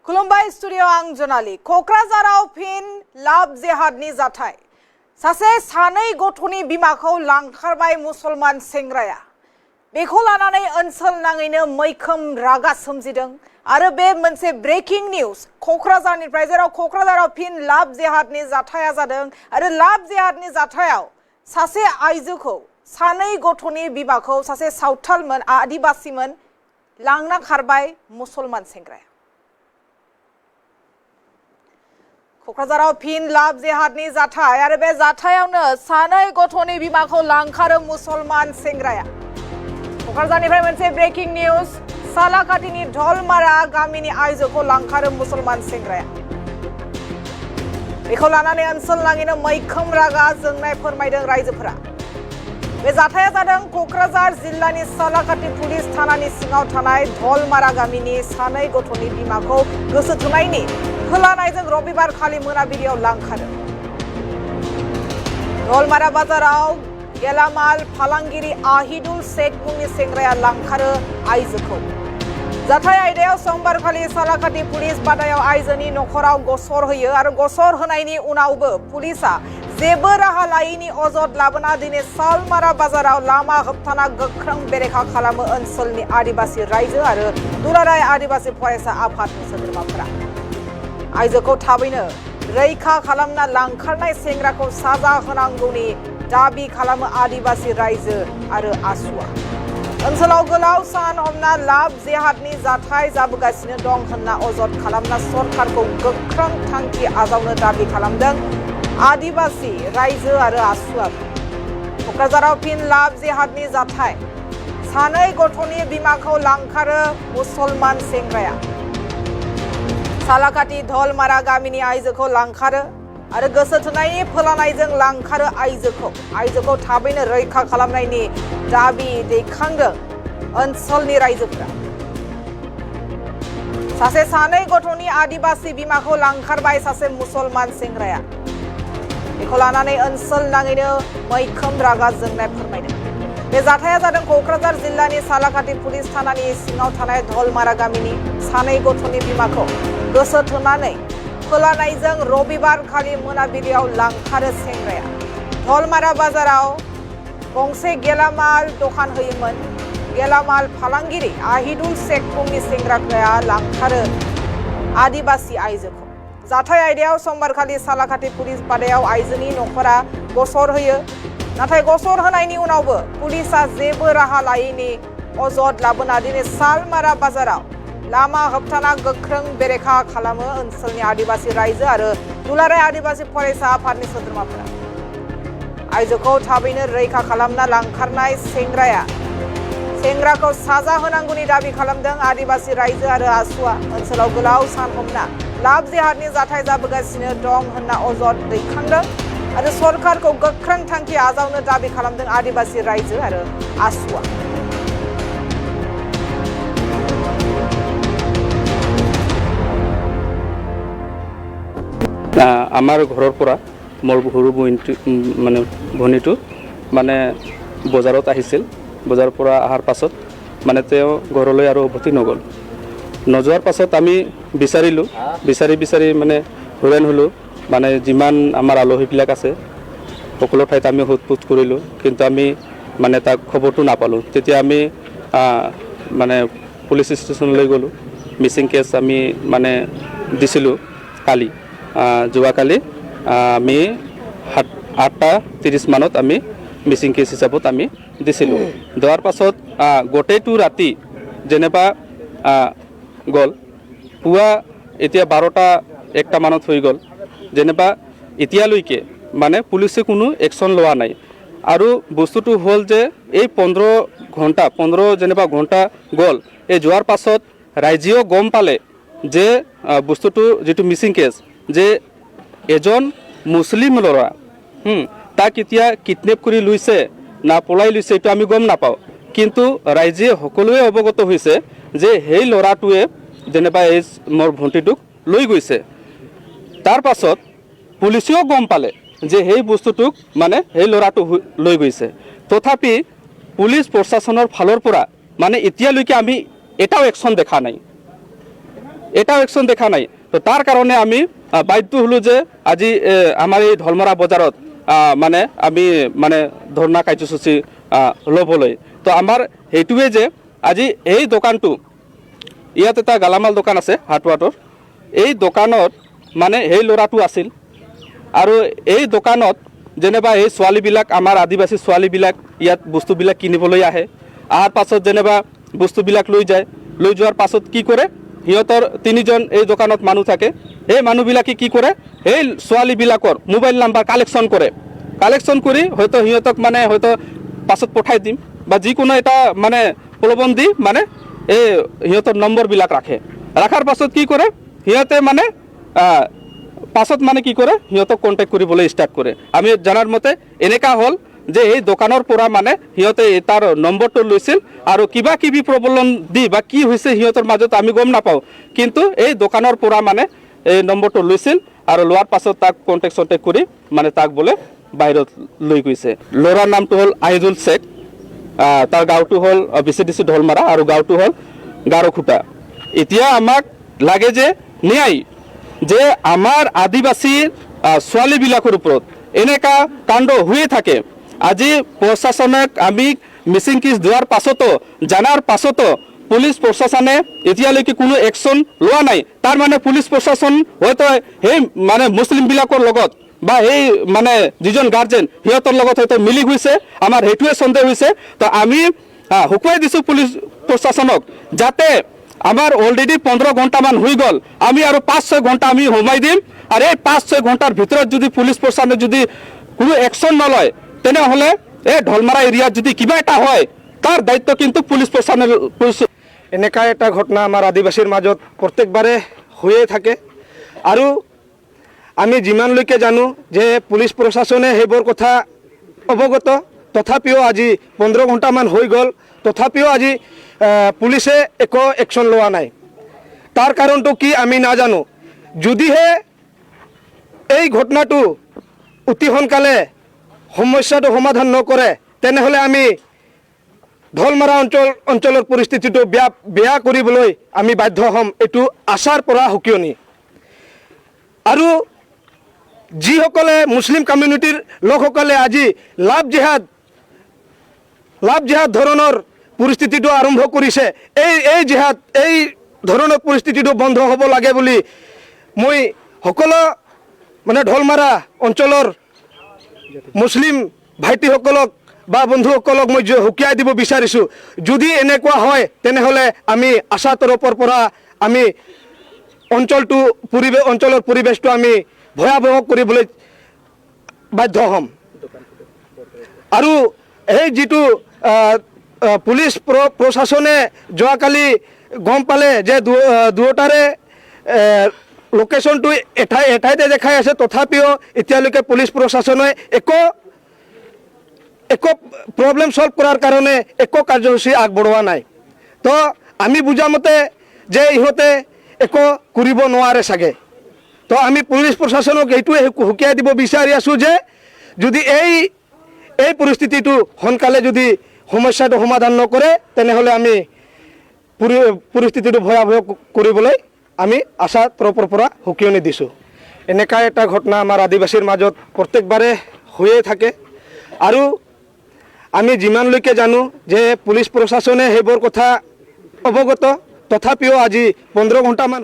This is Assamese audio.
खुलुमबाय स्टुडिअ आं जनाली कक्राझाराव फिन लाभ जेहादनि जाथाय सासे सानै गथ'नि बिमाखौ लांखारबाय मुसलमान सेंग्राया बेखौ लानानै ओनसोल नाङैनो मैखोम रागा सोमजिदों आरो बे मोनसे ब्रेकिं निउज कक्राझारनिफ्राय जेराव कक्राझाराव फिन लाभ जेहादनि जाथाया जादों आरो लाभ जेहादनि जाथायाव सासे आइजोखौ सानै गथ'नि बिमाखौ सासे सावथालमोन आदिबासीमोन लांना खारबाय मुसलमान सेंग्राया कक्राझाराव फिन लाभ जेहादनि जाथाय आरो बे जाथायावनो सानै गथ'नि बिमाखौ लांखारो मुसलमान सेंग्राया कक्राझारनिफ्राय मोनसे ब्रेकिं निउज सालाकाटिनि ढलमारा गामिनि आइजोखौ लांखारो मुसलमान सेंग्राया बेखौ लानानै ओनसोल नाङैनो मैखोम रागा जोंनाय फोरमायदों रायजोफोरा बे जाथाया जादों कक्राझार जिल्लानि सालाकाटि पुलिस थानानि सिङाव थानाय ढलमारा गामिनि सानै गथ'नि बिमाखौ गोसो थोनायनि खोलानायजों रबिबार खालि मोनाबिलियाव लांखारो ढलमारा बाजाराव गेलामाल फालांगिरि आहिदुल शेख मुंनि सेंग्राया लांखारो आइजोखौ जाथाय आयदायाव समबार खालि सालाकाटि पुलिस बादायाव आइजोनि नखराव गसर होयो आरो गसर होनायनि उनावबो पुलिसा जेबो राहा लायैनि अजद लाबोना दिनै सालमारा बाजाराव लामा होबथाना गोख्रों बेरेखा खालामो ओनसोलनि आदिबासी रायजो आरो दुलाराय आदिबासी फरायसा आफादनि सोद्रोमाफोरा आइजोखौ थाबैनो रैखा खालामना लांखारनाय सेंग्राखौ साजा होनांगौनि दाबि खालामो आदिबासी रायजो आरो आसुआ ओनसोलाव गोलाव सान हमना लाभ जेहादनि जाथाय जाबोगासिनो दं होनना अजद खालामना सरकारखौ गोख्रों थांखि आजावनो दाबि खालामदों आदिबासी रायजो आरो आसुआ कक्राझाराव फिन लाभ जेहादनि जाथाय सानै गथ'नि बिमाखौ लांखारो मुसलमान सेंग्राया सालाकाटि ढलमारा गामिनि आइजोखौ लांखारो आरो गोसो थोनायनि फोलानायजों लांखारो आइजोखौ थाबैनो रैखा खालामनायनि दाबि दैखांदों ओनसोलनि रायजोफोरा सानै गथ'नि आदिबासी बिमाखौ लांखारबाय सासे मुसलमान सेंग्राया बेखौ लानानै ओनसोल नाङैनो मैखोम रागा जोंनाय फोरमायदों बे जाथाया जादों कक्राझार जिल्लानि सालाकाटि पुलिस थानानि सिङाव थानाय ढलमारा गामिनि सानै गथ'नि बिमाखौ गोसो थोनानै खोलानायजों रबिबार खालि मोनाबिलियाव लांखारो सेंग्राया ढलमारा बाजाराव गंसे गेलामाल दखान होयोमोन गेलामाल फालांगिरि आहिदुल शेख मुंनि सेंग्राया लांखारो आदिबासी आइजोखौ जाथाय आयदायाव समबारखालि सालाकाटि पुलिस बादायाव आइजोनि नखरा गसर होयो नाथाय गसर होनायनि उनावबो पुलिसा जेबो राहा लायैनि अजद लाबोना दिनै सालमारा बाजाराव लामा होबथाना गोख्रों बेरेखा खालामो ओनसोलनि आदिबासी रायजो आरो दुलाराय आदिबासी फरायसा आफादनि सोद्रोमाफोरा आइजोखौ थाबैनो रैखा खालामना लांखारनाय सेंग्राखौ साजा होनांगौनि दाबि खालामदों आदिबासी रायजो आरो आसुआ ओनसोलाव गोलाव सान हमना लाभ जेहादनि जाथाय जाबोगासिनो दं होनना अजद दैखांदों आरो सरकारखौ गोख्रों थांखि आजावनो दाबि खालामदों आदिबासी रायजो आरो आसुआ आमार घৰৰ পৰা মোৰ সৰু মানে ভনীটো মানে বজাৰত আহিছিল বজাৰৰ পৰা অহাৰ পাছত মানে তেওঁ ঘৰলৈ আৰু উভতি নগ'ল নযোৱাৰ পাছত আমি বিচাৰি মানে হৰাণ হ'লোঁ মানে যিমান আমাৰ আলহীবিলাক আছে সকলো ঠাইত আমি সোধ-পোছ কৰিলোঁ কিন্তু আমি মানে তাক খবৰটো নাপালোঁ তেতিয়া আমি মানে পুলিচ ষ্টেচনলৈ গ'লোঁ মিছিং কেছ আমি মানে দিছিলোঁ কালি যোৱাকালি আমি 8:30 মানত আমি মিছিং কেছ হিচাপত আমি দিছিলোঁ দিয়াৰ পাছত গোটেইটো ৰাতি যেনেবা গ'ল পুৱা এতিয়া 12টা-1টা মানত হৈ গ'ল যেনেবা এতিয়ালৈকে মানে পুলিচে কোনো একশ্যন লোৱা নাই আৰু বস্তুটো হ'ল যে এই 15 যেনেবা ঘণ্টা গ'ল এই যোৱাৰ পাছত ৰাইজেও গম পালে যে বস্তুটো যেটো মিছিং কেছ যে এজন মুছলিম ল'ৰা তাক এতিয়া কিডনেপ কৰি লৈছে না পলাই লৈছে এটা আমি গম নাপাওঁ কিন্তু ৰাইজে সকলোৱে অৱগত হৈছে যে সেই ল'ৰাটোৱে যেনেবা এই মোৰ ভণ্টিটোক লৈ গৈছে তাৰ পাছত পুলিচেও গম পালে যে সেই বস্তুটোক মানে সেই ল'ৰাটো লৈ গৈছে তথাপি পুলিচ প্ৰশাসনৰ ফালৰ পৰা মানে এতিয়ালৈকে আমি এটাও একশ্যন দেখা নাই এটাও একশন দেখা নাই। তো তার কারণে আমি বাধ্য হলো যে আজি আমার এই ঢলমৰা বজাৰত মানে আমি মানে ধৰ্ণা কাৰ্যসূচী ল'বলৈ। তো আমাৰ সেইটোৱে যে আজি এই দোকানটো ইয়াত এটা গালামাল দোকান আছে হাটৱাটোৰ, এই দোকানত মানে সেই ল'ৰাটো আছিল আৰু এই দোকানত যেনিবা এই ছোৱালীবিলাক আমাৰ আদিবাসী ছোৱালীবিলাক ইয়াত বস্তুবিলাক কিনিবলৈ আহে, অহাৰ পাছত যেনিবা বস্তুবিলাক লৈ যায়, লৈ যোৱাৰ পাছত কি কৰে সিহঁতৰ 3জন এই দোকানত মানুহ থাকে, এই মানুহবিলাকে কি কৰে এই ছোৱালীবিলাকৰ মোবাইল নাম্বাৰ কালেকশ্যন কৰি হয়তো সিহঁতক মানে হয়তো পাছত পঠাই দিম বা যিকোনো এটা মানে প্ৰলোভন দি মানে এই সিহঁতৰ নম্বৰবিলাক ৰাখাৰ পাছত কি কৰে সিহঁতে মানে পাছত মানে কি কৰে সিহঁতক কণ্টেক্ট কৰিবলৈ ষ্টাৰ্ট কৰে। আমি জানাৰ মতে এনেকা হ'ল যে এই দোকানৰ পৰা মানে সিহঁতে তাৰ নম্বৰটো লৈছিল আৰু কিবা কিবি প্ৰলোভন দি বা কি হৈছে সিহঁতৰ মাজত আমি গম নাপাওঁ, কিন্তু এই দোকানৰ পৰা মানে এই নম্বৰটো লৈছিল আৰু লোৱাৰ পাছত তাক কণ্টেক্ট কৰি মানে তাক বোলে বাহিৰত লৈ গৈছে। ল'ৰাৰ নামটো হ'ল আহিদুল শেখ, তাৰ গাঁওটো হ'ল BCDC ঢলমাৰা আৰু গাঁওটো হ'ল গাৰোখোটা। এতিয়া আমাক লাগে যে ন্যায়, যে আমাৰ আদিবাসী ছোৱালীবিলাকৰ ওপৰত এনেকা কাণ্ড হৈয়ে থাকে। আজি প্ৰশাসনক আমি মিচিং কেছ দিয়াৰ পাছতো জানাৰ পাছতো পুলিচ প্ৰশাসনে এতিয়ালৈকে কোনো একশ্যন লোৱা নাই। তাৰ মানে পুলিচ প্ৰশাসন হয়তো সেই মানে মুছলিমবিলাকৰ লগত বা এই মানে যিজন গাৰ্জেন সিহঁতৰ লগত হয়তো মিলি গৈছে, আমাৰ সেইটোৱে সন্দেহ হৈছে। তো আমি শুকুৱাই দিছোঁ পুলিচ প্ৰশাসনক যাতে আমাৰ অলৰেডি 15 ঘণ্টামান হৈ গ'ল, আমি আৰু 5-6 ঘণ্টা আমি সোমাই দিম, আৰু এই 5-6 ঘণ্টাৰ ভিতৰত যদি পুলিচ প্ৰশাসনে যদি কোনো একশ্যন নলয় তেনেহ'লে এই ঢলমাৰা এৰিয়াত যদি কিবা এটা হয় তাৰ দায়িত্ব কিন্তু পুলিচ প্ৰশাসনেৰ। এনেকা এটা ঘটনা আমাৰ আদিবাসীৰ মাজত প্ৰত্যেকবাৰে হৈয়ে থাকে আৰু আমি যিমানলৈকে জানো যে পুলিচ প্ৰশাসনে সেইবোৰ কথা অৱগত, তথাপিও আজি 15 ঘণ্টামান হৈ গ'ল, তথাপিও আজি পুলিচে একো একশ্যন লোৱা নাই। তাৰ কাৰণটো কি আমি নাজানো। যদিহে এই ঘটনাটো অতি সোনকালে সমস্যাটো সমাধান নকৰে তেনেহ'লে আমি ঢলমাৰা অঞ্চলৰ পৰিস্থিতিটো বেয়া কৰিবলৈ আমি বাধ্য হ'ম, এইটো আশাৰ পৰা সকিয়নি। আৰু যিসকলে মুছলিম কমিউনিটিৰ লোকসকলে আজি লাভ জেহাদ ধৰণৰ পৰিস্থিতিটো আৰম্ভ কৰিছে, এই জেহাদ এই ধৰণৰ পৰিস্থিতিটো বন্ধ হ'ব লাগে বুলি মই সকলো মানে ঢলমাৰা অঞ্চলৰ মুছলিম ভাইটিসকলক বা বন্ধুসকলক মই সকীয়াই দিব বিচাৰিছোঁ। যদি এনেকুৱা হয় তেনেহ'লে আমি আশা তৰফৰ পৰা আমি অঞ্চলৰ পৰিৱেশটো আমি ভয়াৱহ কৰিবলৈ বাধ্য হ'ম। আৰু এই যিটো পুলিচ প্ৰশাসনে যোৱাকালি গম পালে যে দুয়োটাৰে লোকেশ্যনটো এঠাইতে দেখাই আছে, তথাপিও এতিয়ালৈকে পুলিচ প্ৰশাসনে একো প্ৰব্লেম ছল্ভ কৰাৰ কাৰণে একো কাৰ্যসূচী আগবঢ়োৱা নাই। তো আমি বুজা মতে যে ইহঁতে একো কৰিব নোৱাৰে চাগে। তো আমি পুলিচ প্ৰশাসনক এইটোৱে সকীয়াই দিব বিচাৰি আছোঁ যে যদি এই পৰিস্থিতিটো সোনকালে যদি সমস্যাটো সমাধান নকৰে তেনেহ'লে আমি পৰিস্থিতিটো ভয়াৱহ কৰিবলৈ আমি আশা তৰফৰ পৰা সকিয়নি দিছোঁ। এনেকা এটা ঘটনা আমাৰ আদিবাসীৰ মাজত প্ৰত্যেকবাৰে হৈয়ে থাকে আৰু আমি যিমানলৈকে জানো যে পুলিচ প্ৰশাসনে সেইবোৰ কথা অৱগত, তথাপিও আজি 15 ঘণ্টামান